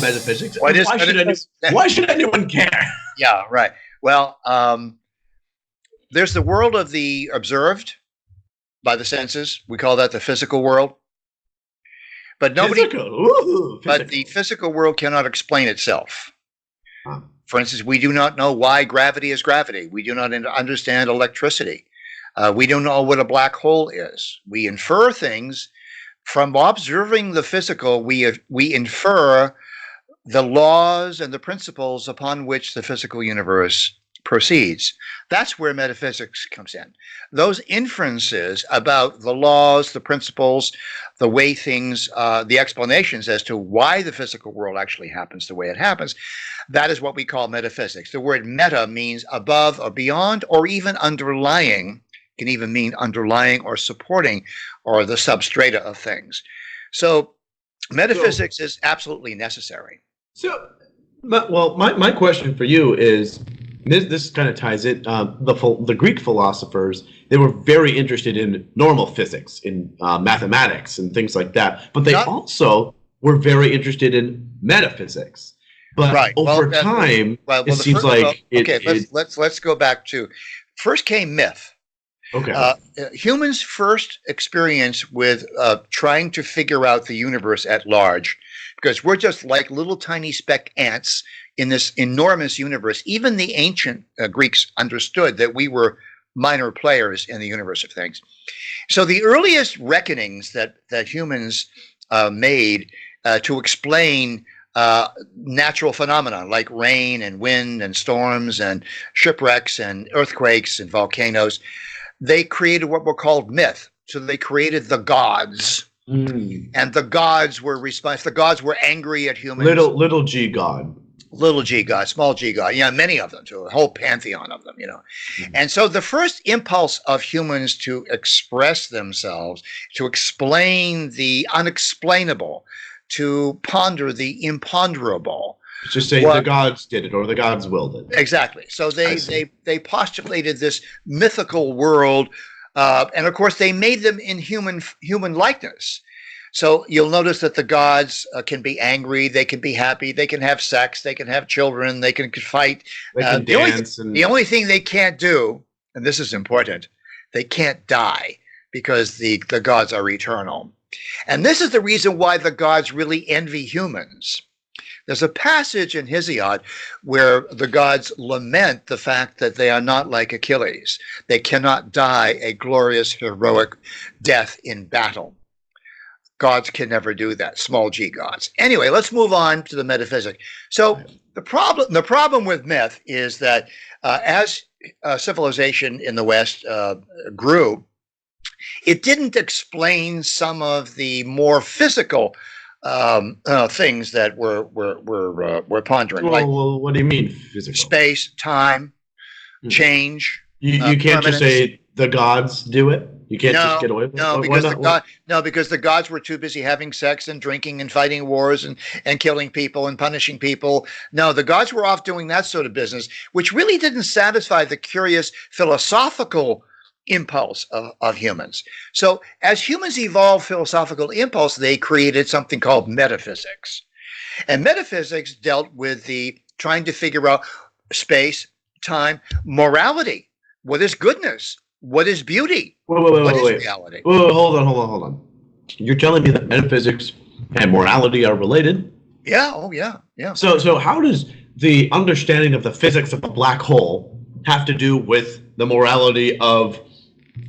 metaphysics? What is Why should anyone care? Yeah, right. Well, there's the world of the observed by the senses. We call that the physical world. But but the physical world cannot explain itself. Huh. For instance, we do not know why gravity is gravity. We do not understand electricity. We don't know what a black hole is. We infer things from observing the physical. We infer the laws and the principles upon which the physical universe proceeds. That's where metaphysics comes in. Those inferences about the laws, the principles, the way things, the explanations as to why the physical world actually happens the way it happens, that is what we call metaphysics. The word meta means above or beyond or even underlying, can even mean underlying or supporting or the substrata of things. So metaphysics is absolutely necessary. So, my question for you is, this kind of ties it. The Greek philosophers, they were very interested in normal physics, in mathematics and things like that. But they also were very interested in metaphysics. But over time, it seems like let's go back to first came myth. Okay. Humans' first experience with trying to figure out the universe at large, because we're just like little tiny speck ants in this enormous universe. Even the ancient Greeks understood that we were minor players in the universe of things. So the earliest reckonings that humans made to explain natural phenomena like rain and wind and storms and shipwrecks and earthquakes and volcanoes, they created what were called myth. So they created the gods. And the gods were responsible. The gods were angry at humans. Little g god. Little g god, small g god. Yeah, many of them, too. A whole pantheon of them, And so the first impulse of humans to express themselves, to explain the unexplainable, to ponder the imponderable. Just say the gods did it or the gods willed it. Exactly. So they postulated this mythical world. And of course, they made them in human likeness. So you'll notice that the gods can be angry, they can be happy, they can have sex, they can have children, they can fight. They can dance. The only thing they can't do, and this is important, they can't die because the gods are eternal. And this is the reason why the gods really envy humans. There's a passage in Hesiod where the gods lament the fact that they are not like Achilles. They cannot die a glorious, heroic death in battle. Gods can never do that, small g gods. Anyway, let's move on to the metaphysics. So the problem with myth is that as civilization in the West grew, it didn't explain some of the more physical things that we're pondering. Well, what do you mean physical? Space, time, change. You can't just say the gods do it. You can't just get away with it. Because the gods were too busy having sex and drinking and fighting wars and killing people and punishing people. No, the gods were off doing that sort of business, which really didn't satisfy the curious philosophical impulse of humans. So as humans evolved philosophical impulse, they created something called metaphysics. And metaphysics dealt with the trying to figure out space, time, morality. What is goodness? What is beauty? What is reality? Hold on. You're telling me that metaphysics and morality are related? Yeah. Oh, yeah. So how does the understanding of the physics of a black hole have to do with the morality of,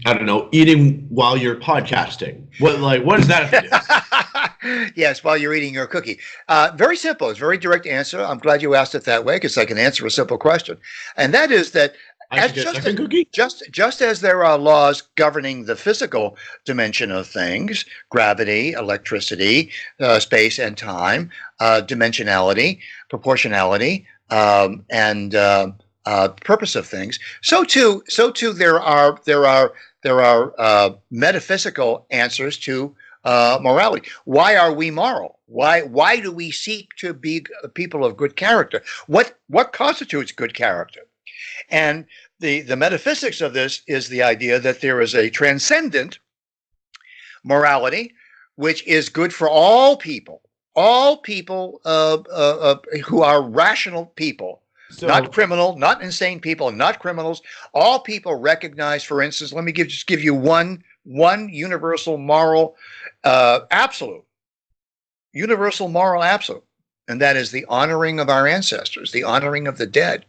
I don't know, eating while you're podcasting? What does that have to do? Yes, while you're eating your cookie. Very simple. It's a very direct answer. I'm glad you asked it that way because I can answer a simple question. And that is that just as there are laws governing the physical dimension of things, gravity, electricity, space and time, dimensionality, proportionality, and purpose of things, so too there are metaphysical answers to morality. Why are we moral? Why do we seek to be people of good character? What constitutes good character? And the metaphysics of this is the idea that there is a transcendent morality which is good for all people, all people who are rational people, not criminal, not insane people, not criminals. All people recognize, for instance, let me just give you one universal moral absolute, universal moral absolute, and that is the honoring of our ancestors, the honoring of the dead.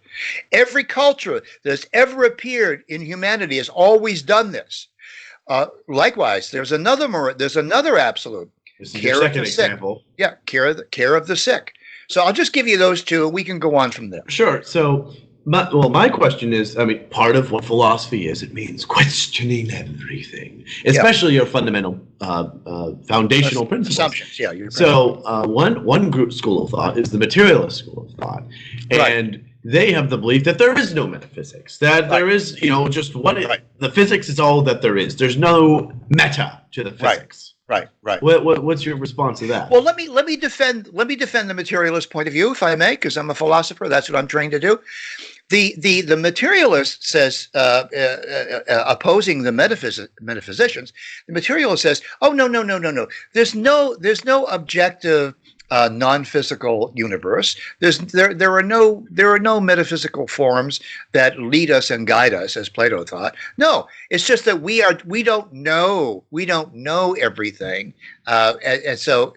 Every culture that has ever appeared in humanity has always done this. Likewise, there's another absolute. This is your second example. Yeah, care of the sick. So I'll just give you those two. We can go on from there. Sure. So, my question is, I mean, part of what philosophy is, it means questioning everything, especially your fundamental, foundational principles. Assumptions. Yeah. So, one group school of thought is the materialist school of thought, and they have the belief that there is no metaphysics, that there is, just what the physics is all that there is. There's no meta to the physics. Right. What's your response to that? Well, let me defend the materialist point of view, if I may, because I'm a philosopher. That's what I'm trained to do. The materialist says, opposing the metaphysicians, the materialist says, oh no. There's no objective non-physical universe. There are no metaphysical forms that lead us and guide us, as Plato thought. No, it's just that we don't know everything, and so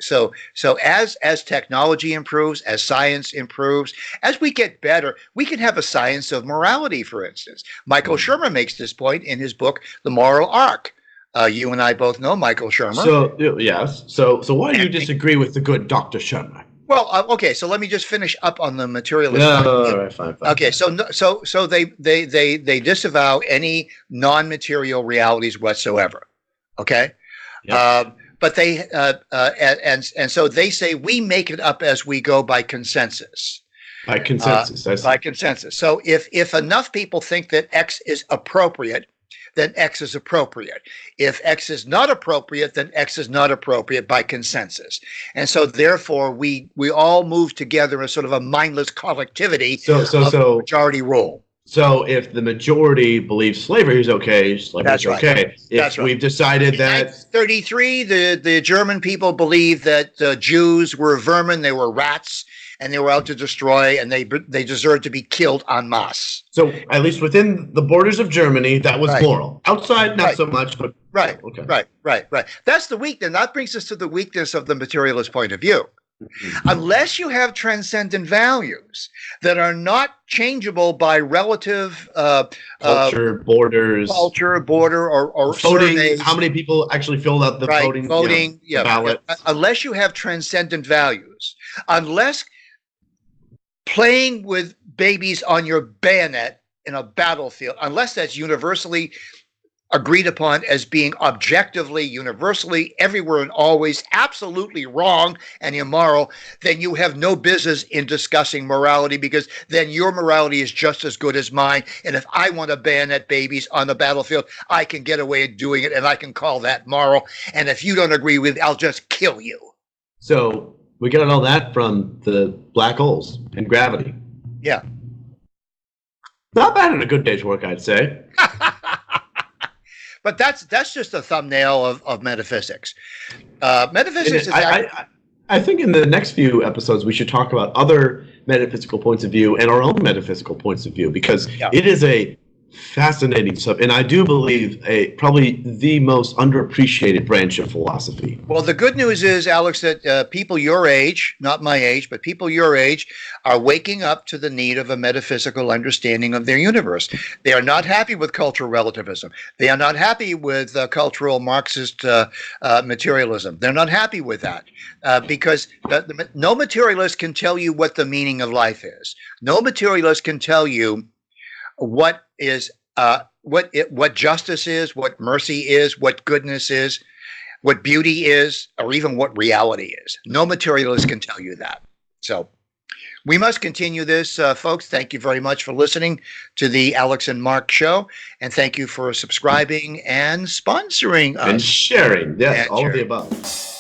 as technology improves, as science improves, as we get better, we can have a science of morality, for instance. Michael Shermer makes this point in his book, The Moral Arc. You and I both know Michael Shermer. So yes. So why do you disagree with the good Dr. Shermer? Well, okay. So let me just finish up on the materialist. All right, fine. Okay. So they disavow any non-material realities whatsoever. Okay. Yep. But they and so they say we make it up as we go by consensus. By consensus. By consensus. So if enough people think that X is appropriate, then X is appropriate. If X is not appropriate, then X is not appropriate by consensus. And so therefore we all move together in sort of a mindless collectivity of majority rule. So if the majority believes slavery is okay, slavery is okay. If we've decided that... In 1933, the German people believed that the Jews were vermin, they were rats, and they were out to destroy, and they deserved to be killed en masse. So at least within the borders of Germany, that was moral. Outside, not so much, but... Right. That's the weakness. That brings us to the weakness of the materialist point of view. Mm-hmm. Unless you have transcendent values that are not changeable by relative culture, borders, border, or voting. Surveys. How many people actually filled out the voting ballot? Unless you have transcendent values, unless playing with babies on your bayonet in a battlefield, unless that's universally agreed upon as being objectively, universally, everywhere and always absolutely wrong and immoral, then you have no business in discussing morality, because then your morality is just as good as mine. And if I want to bayonet babies on the battlefield, I can get away with doing it, and I can call that moral. And if you don't agree with it, I'll just kill you. So we got all that from the black holes and gravity. Yeah. Not bad in a good day's work, I'd say. But that's just a thumbnail of metaphysics. Metaphysics is I think in the next few episodes we should talk about other metaphysical points of view and our own metaphysical points of view, because it is a fascinating subject, and I do believe probably the most underappreciated branch of philosophy. Well, the good news is, Alex, that people your age, not my age, but people your age, are waking up to the need of a metaphysical understanding of their universe. They are not happy with cultural relativism. They are not happy with cultural Marxist materialism. They're not happy with that because no materialist can tell you what the meaning of life is. No materialist can tell you what is what justice is, what mercy is, what goodness is, what beauty is, or even what reality is. No materialist can tell you that. So we must continue this, folks. Thank you very much for listening to the Alex and Mark Show, and thank you for subscribing and sponsoring us. And sharing, yes, all of the above.